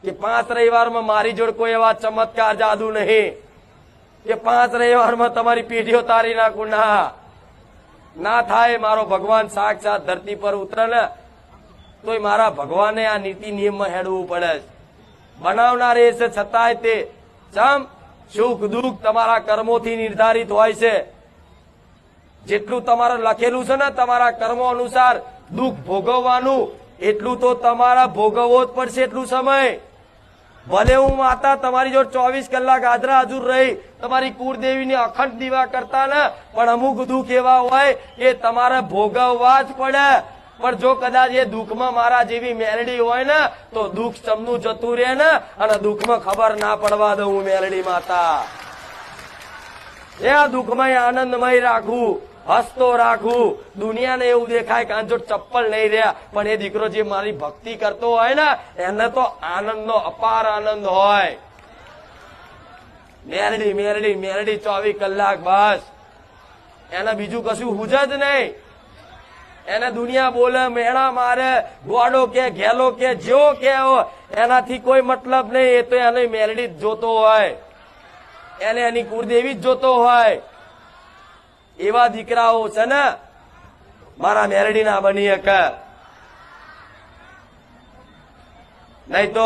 કે 5 રવિવારમાં મારી જોડે કોઈ એવા ચમત્કાર જાદુ નહીં કે 5 રવિવારમાં તમારી પેઢીઓ તારી નાખું. ના થાય. મારો ભગવાન સાક્ષાત ધરતી પર ઉતરે ને તોય મારા ભગવાને આ નીતિ નિયમમાં હેડવું પડે. બનાવનાર એ છે, છતાંય તે ચમ સુખ દુઃખ તમારા કર્મોથી નિર્ધારિત હોય છે. જેટલું તમારે લખેલું છે ને તમારા કર્મો અનુસાર દુઃખ ભોગવવાનું, એટલું તો તમારા ભોગવવો જ પડશે. એટલું સમય ભલે હું માતા તમારી જો 24 કલાક હાજરા હાજર રહી તમારી કુળદેવીની અખંડ દીવા કરતા ને, પણ અમુક દુઃખ એવા હોય કે તમારે ભોગવવા જ પડે. પણ જો કદાચ એ દુઃખમાં મારા જેવી મેલડી હોય ને તો દુઃખ ચમનું જતું રહે ને, અને દુઃખમાં ખબર ના પડવા દઉં હું મેલડી માતા. એ આ દુઃખમય આનંદમય રાખવું, હસતો રાખવું. દુનિયાને એવું દેખાય કે જો ચપ્પલ નહીં રહ્યા, પણ એ દીકરો જે મારી ભક્તિ કરતો હોય ને એને તો આનંદનો અપાર આનંદ હોય. મેલડી મેલડી મેલડી 24 કલાક બસ. એને બીજું કશું હુજ જ નહીં. એને દુનિયા બોલે, મેણા મારે, ગોડો કે ઘેલો કે જેવો કે એનાથી કોઈ મતલબ નહીં. એ તો એને મેલડી જ જોતો હોય, એને એની કુળદેવી જ જોતો હોય. એવા દીકરાઓ છે ને મારા મેલડી ના બની શકે. નહીં તો